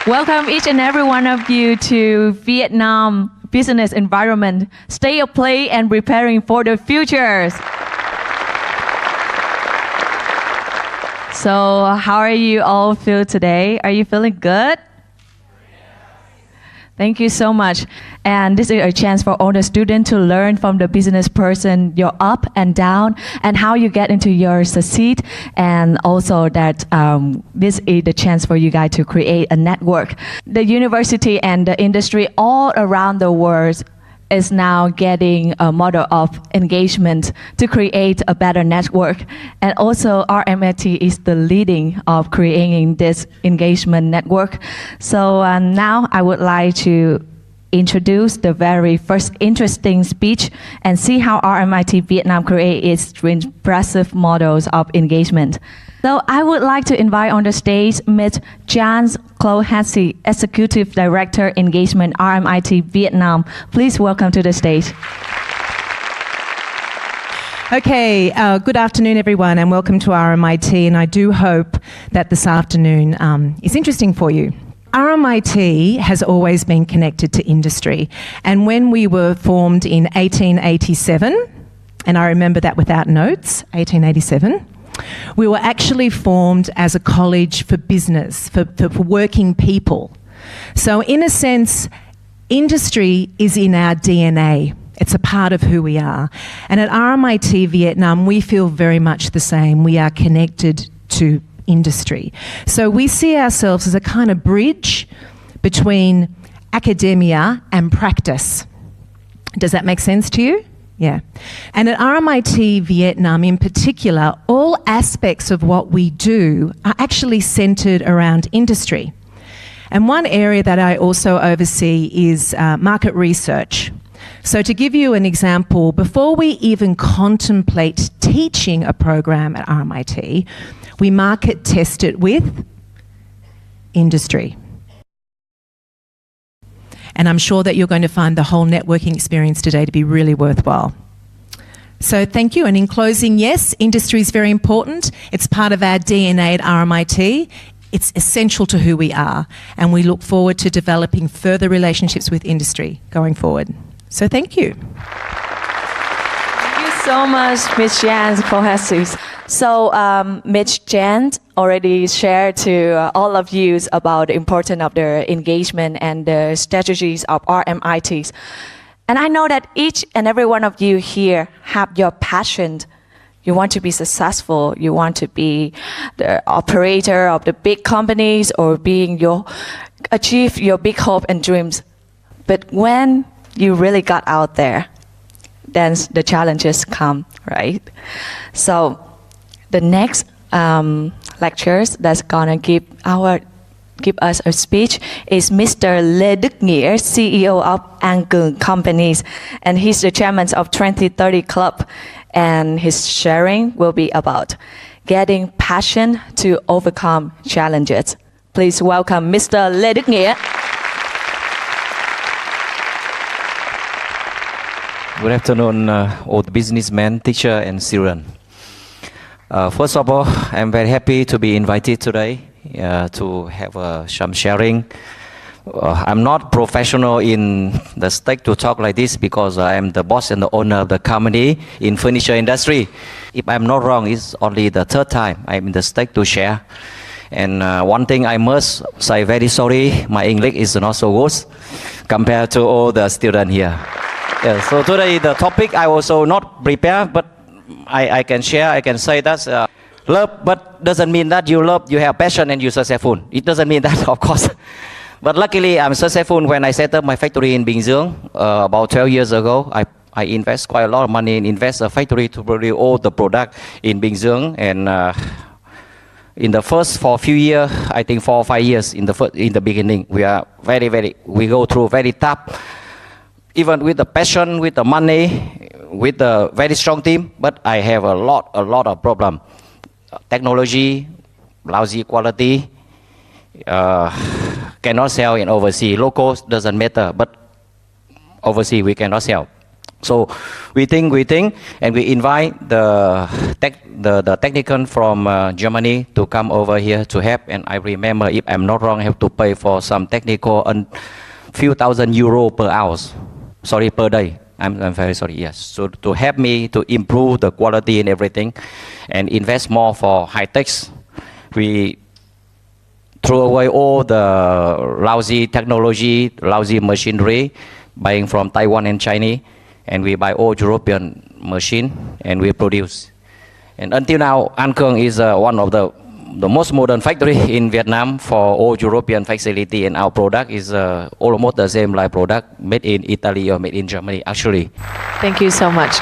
Welcome each and every one of you to Vietnam business environment. Stay of play and preparing for the futures. So how are you all feel today? Are you feeling good? Thank you so much. And this is a chance for all the students to learn from the business person, your up and down, and how you get into your succeed. And also that this is the chance for you guys to create a network. The university and the industry all around the world is now getting a model of engagement to create a better network. And also RMIT is the leading of creating this engagement network. So now I would like to introduce the very first interesting speech and see how RMIT Vietnam creates its impressive models of engagement. So I would like to invite on the stage Ms. Jans Clohessy, Executive Director, Engagement, RMIT Vietnam. Please welcome to the stage. Okay, good afternoon everyone and welcome to RMIT, and I do hope that this afternoon is interesting for you. RMIT has always been connected to industry, and when we were formed in 1887, and I remember that without notes, 1887, we were actually formed as a college for business, for working people. So in a sense, industry is in our DNA. It's a part of who we are. And at RMIT Vietnam, we feel very much the same. We are connected to industry. So we see ourselves as a kind of bridge between academia and practice. Does that make sense to you? Yeah. And at RMIT Vietnam in particular, all aspects of what we do are actually centred around industry. And one area that I also oversee is market research. So to give you an example, before we even contemplate teaching a program at RMIT, we market test it with industry. And I'm sure that you're going to find the whole networking experience today to be really worthwhile. So thank you. And in closing, yes, industry is very important. It's part of our DNA at RMIT. It's essential to who we are. And we look forward to developing further relationships with industry going forward. So thank you. Thank you so much, Ms. Jans Clohessy. So Ms. Jan already shared to all of you about the importance of the engagement and the strategies of RMITs. And I know that each and every one of you here have your passion. You want to be successful. You want to be the operator of the big companies or achieve your big hope and dreams. But when you really got out there, then the challenges come, right? So the next lectures that's gonna give us a speech is Mr. Lê Đức Nghĩa, CEO of Cường Companies, and he's the chairman of 2030 Club, and his sharing will be about getting passion to overcome challenges. Please welcome Mr. Lê Đức Nghĩa. Good afternoon, all the businessmen, teacher, and students. First of all, I'm very happy to be invited today to have some sharing. I'm not professional in the stage to talk like this because I'm the boss and the owner of the company in furniture industry. If I'm not wrong, it's only the third time I'm in the stage to share. And one thing I must say, very sorry, my English is not so good compared to all the students here. Yeah, so today the topic I also not prepared, but I can share, I can say that's love, but doesn't mean that you love, you have passion and you're successful. It doesn't mean that, of course. But luckily I'm successful when I set up my factory in Bình Dương about 12 years ago. I invest quite a lot of money in invest a factory to produce all the product in Bình Dương, and in the first for a few years, I think 4 or 5 years in the beginning, we go through very tough. Even with the passion, with the money, with the very strong team, but I have a lot of problem. Technology, lousy quality, cannot sell in overseas. Local doesn't matter, but overseas we cannot sell. So we think, and we invite the technician from Germany to come over here to help. And I remember, if I'm not wrong, I have to pay for some technical a few thousand euro per hour. Sorry, per day. I'm very sorry. Yes. So to help me to improve the quality and everything, and invest more for high techs, we throw away all the lousy technology, lousy machinery, buying from Taiwan and China. And we buy all European machine and we produce. And until now, An Khương is one of the most modern factory in Vietnam for all European facility, and our product is almost the same like product made in Italy or made in Germany actually. Thank you so much.